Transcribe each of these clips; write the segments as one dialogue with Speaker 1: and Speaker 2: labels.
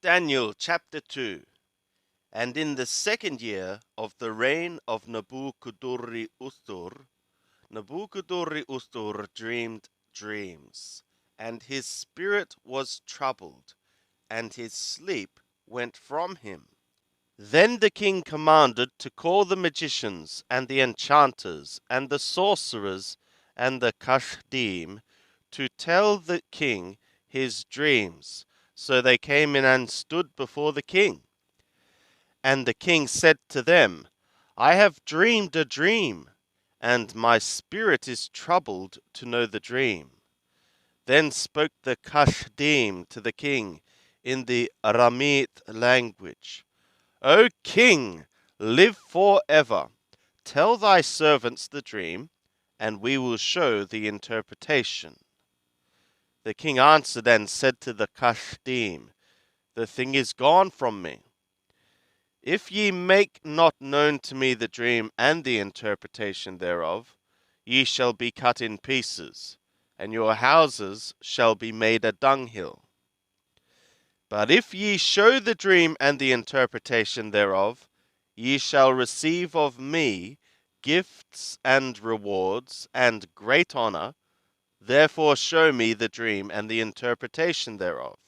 Speaker 1: Daniel chapter 2. And in the second year of the reign of Nebuchadnezzar dreamed dreams, and his spirit was troubled, and his sleep went from him. Then the king commanded to call the magicians, and the enchanters, and the sorcerers, and the Kashdim, to tell the king his dreams. So they came in and stood before the king. And the king said to them, I have dreamed a dream, and my spirit is troubled to know the dream. Then spoke the Kashdim to the king in the Aramaic language. O king, live forever. Tell thy servants the dream, and we will show the interpretation. The king answered and said to the Kashdim, The thing is gone from me. If ye make not known to me the dream and the interpretation thereof, ye shall be cut in pieces, and your houses shall be made a dunghill. But if ye show the dream and the interpretation thereof, ye shall receive of me gifts and rewards and great honor. Therefore show me the dream and the interpretation thereof.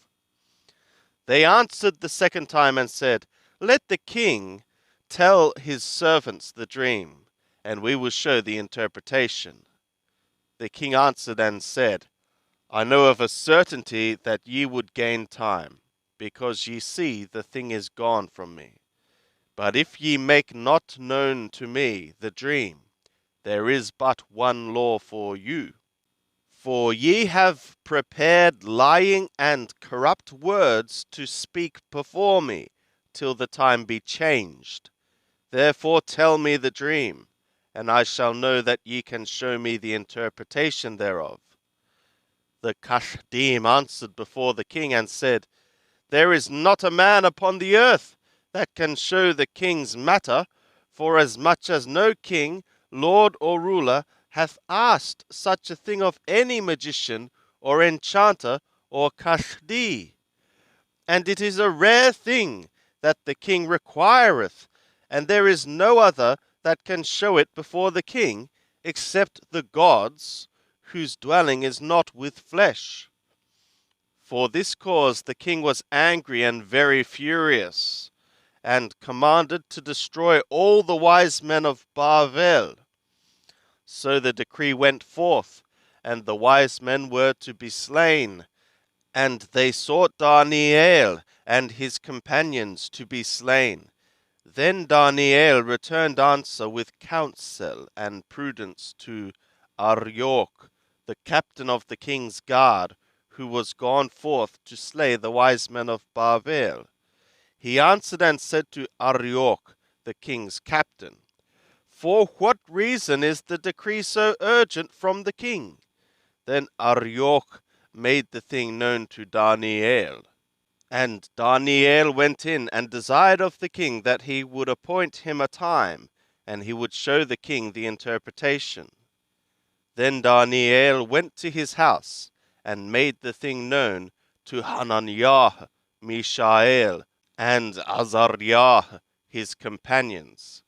Speaker 1: They answered the second time and said, Let the king tell his servants the dream, and we will show the interpretation. The king answered and said, I know of a certainty that ye would gain time, because ye see the thing is gone from me. But if ye make not known to me the dream, there is but one law for you. For ye have prepared lying and corrupt words to speak before me, till the time be changed. Therefore tell me the dream, and I shall know that ye can show me the interpretation thereof. The Kashdim answered before the king and said, There is not a man upon the earth that can show the king's matter, forasmuch as no king, lord, or ruler hath asked such a thing of any magician, or enchanter, or Kashdi. And it is a rare thing that the king requireth, and there is no other that can show it before the king, except the gods, whose dwelling is not with flesh. For this cause the king was angry and very furious, and commanded to destroy all the wise men of Babel. So the decree went forth, and the wise men were to be slain. And they sought Daniel and his companions to be slain. Then Daniel returned answer with counsel and prudence to Arioch, the captain of the king's guard, who was gone forth to slay the wise men of Babel. He answered and said to Arioch, the king's captain, For what reason is the decree so urgent from the king? Then Arioch made the thing known to Daniel. And Daniel went in and desired of the king that he would appoint him a time, and he would show the king the interpretation. Then Daniel went to his house, and made the thing known to Hananiah, Mishael, and Azariah, his companions,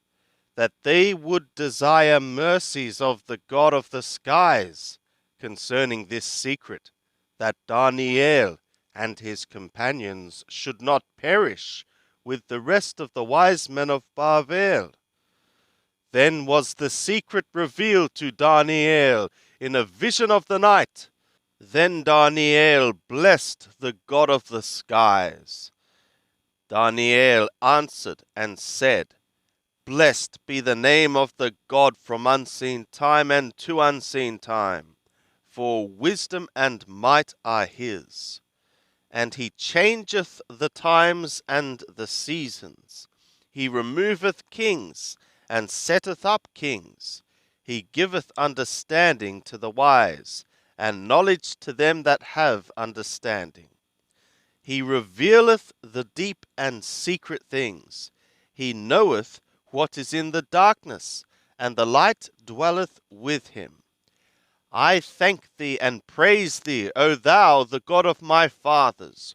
Speaker 1: that they would desire mercies of the God of the skies concerning this secret, that Daniel and his companions should not perish with the rest of the wise men of Babel. Then was the secret revealed to Daniel in a vision of the night. Then Daniel blessed the God of the skies. Daniel answered and said, Blessed be the name of the God from unseen time and to unseen time, for wisdom and might are his. And he changeth the times and the seasons. He removeth kings, and setteth up kings. He giveth understanding to the wise, and knowledge to them that have understanding. He revealeth the deep and secret things. He knoweth what is in the darkness, and the light dwelleth with him. I thank thee and praise thee, O thou, the God of my fathers,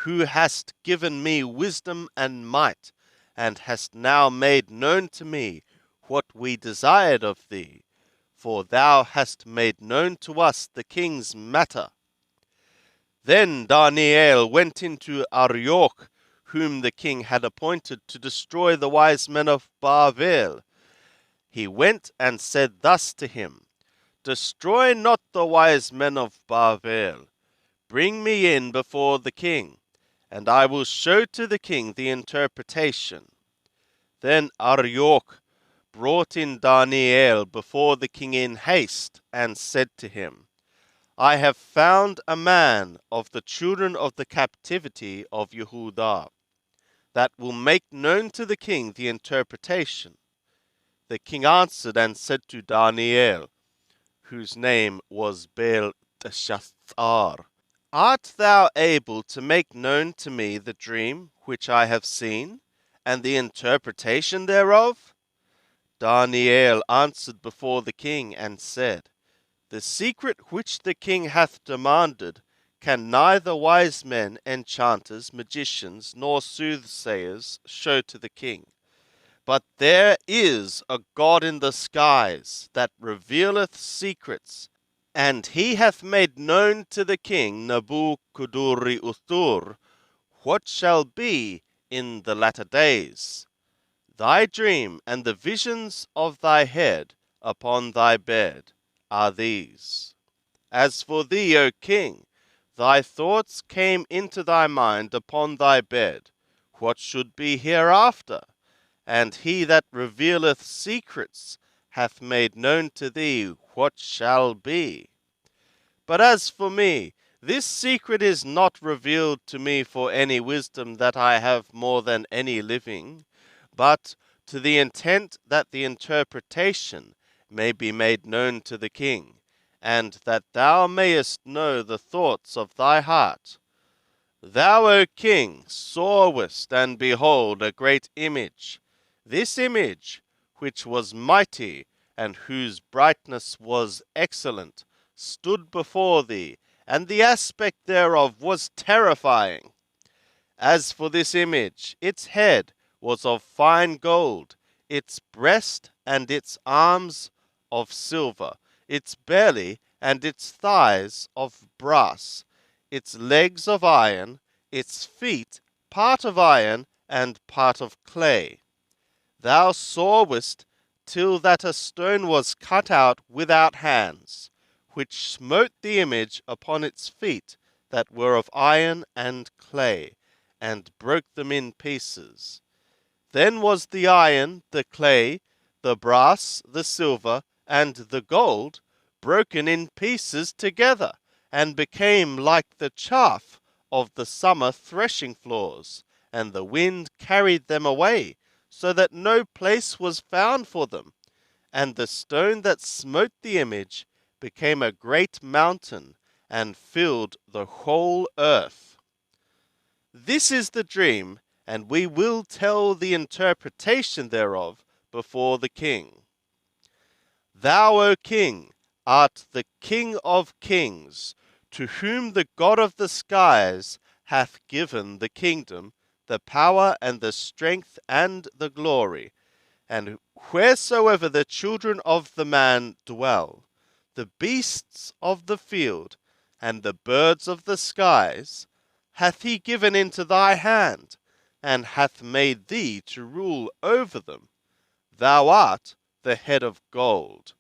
Speaker 1: who hast given me wisdom and might, and hast now made known to me what we desired of thee, for thou hast made known to us the king's matter. Then Daniel went into Arioch, whom the king had appointed to destroy the wise men of Babel. He went and said thus to him, Destroy not the wise men of Babel. Bring me in before the king, and I will show to the king the interpretation. Then Arioch brought in Daniel before the king in haste, and said to him, I have found a man of the children of the captivity of Yehudah, that will make known to the king the interpretation. The king answered and said to Daniel, whose name was Belteshazzar, Art thou able to make known to me the dream which I have seen, and the interpretation thereof? Daniel answered before the king and said, The secret which the king hath demanded can neither wise men, enchanters, magicians, nor soothsayers show to the king. But there is a God in the skies that revealeth secrets, and he hath made known to the king Nebuchadnezzar what shall be in the latter days. Thy dream and the visions of thy head upon thy bed are these. As for thee, O king, thy thoughts came into thy mind upon thy bed, what should be hereafter, and he that revealeth secrets hath made known to thee what shall be. But as for me, this secret is not revealed to me for any wisdom that I have more than any living, but to the intent that the interpretation may be made known to the king, and that thou mayest know the thoughts of thy heart. Thou, O king, sawest, and behold, a great image. This image, which was mighty, and whose brightness was excellent, stood before thee, and the aspect thereof was terrifying. As for this image, its head was of fine gold, its breast and its arms of silver, its belly and its thighs of brass, its legs of iron, its feet part of iron and part of clay. Thou sawest till that a stone was cut out without hands, which smote the image upon its feet that were of iron and clay, and broke them in pieces. Then was the iron, the clay, the brass, the silver, and the gold broken in pieces together, and became like the chaff of the summer threshing floors, and the wind carried them away, so that no place was found for them. And the stone that smote the image became a great mountain, and filled the whole earth. This is the dream, and we will tell the interpretation thereof before the king. Thou, O king, art the King of kings, to whom the God of the skies hath given the kingdom, the power, and the strength, and the glory. And wheresoever the children of the man dwell, the beasts of the field, and the birds of the skies, hath he given into thy hand, and hath made thee to rule over them. Thou art the head of gold.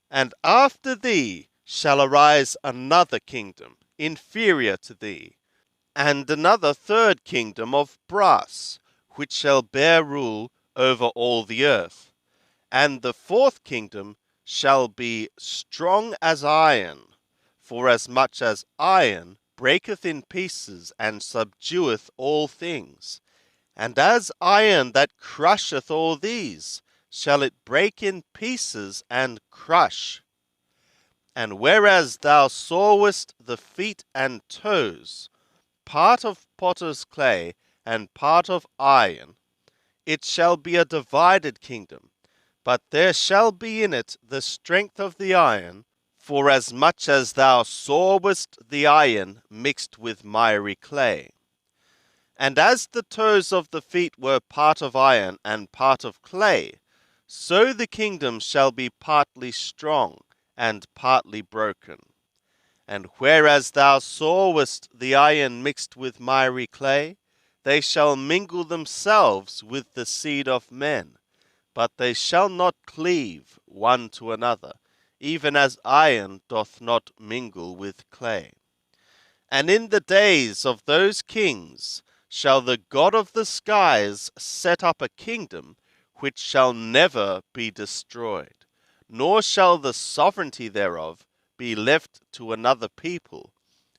Speaker 1: And after thee shall arise another kingdom, inferior to thee, and another third kingdom of brass, which shall bear rule over all the earth. And the fourth kingdom shall be strong as iron, forasmuch as iron breaketh in pieces and subdueth all things. And as iron that crusheth all these, shall it break in pieces and crush. And whereas thou sawest the feet and toes, part of potter's clay and part of iron, it shall be a divided kingdom, but there shall be in it the strength of the iron, forasmuch as thou sawest the iron mixed with miry clay. And as the toes of the feet were part of iron and part of clay, so the kingdom shall be partly strong and partly broken. And whereas thou sawest the iron mixed with miry clay, they shall mingle themselves with the seed of men, but they shall not cleave one to another, even as iron doth not mingle with clay. And in the days of those kings shall the God of the skies set up a kingdom which shall never be destroyed, nor shall the sovereignty thereof be left to another people,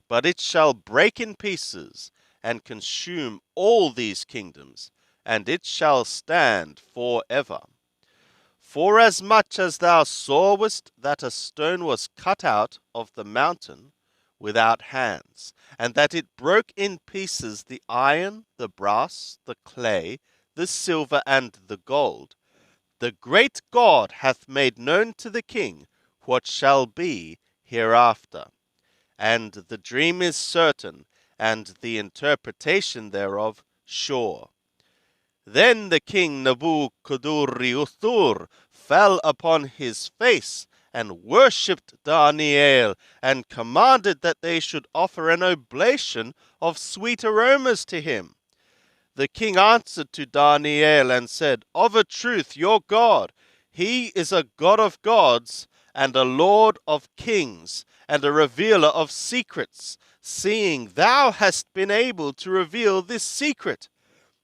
Speaker 1: but it shall break in pieces and consume all these kingdoms, and it shall stand for ever. Forasmuch as thou sawest that a stone was cut out of the mountain without hands, and that it broke in pieces the iron, the brass, the clay, the silver, and the gold, the great God hath made known to the king what shall be hereafter. And the dream is certain, and the interpretation thereof sure. Then the king Nabuchodonosor fell upon his face, and worshipped Daniel, and commanded that they should offer an oblation of sweet aromas to him. The king answered to Daniel and said, Of a truth your God, he is a God of gods, and a Lord of kings, and a revealer of secrets, seeing thou hast been able to reveal this secret.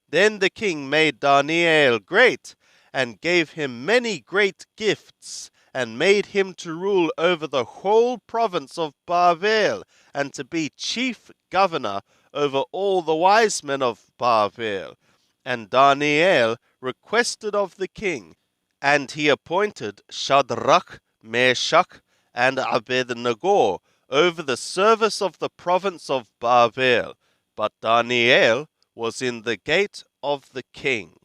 Speaker 1: Then the king made Daniel great, and gave him many great gifts, and made him to rule over the whole province of Babel, and to be chief governor over all the wise men of Babel. And Daniel requested of the king, and he appointed Shadrach, Meshach, and Abednego over the service of the province of Babel. But Daniel was in the gate of the king.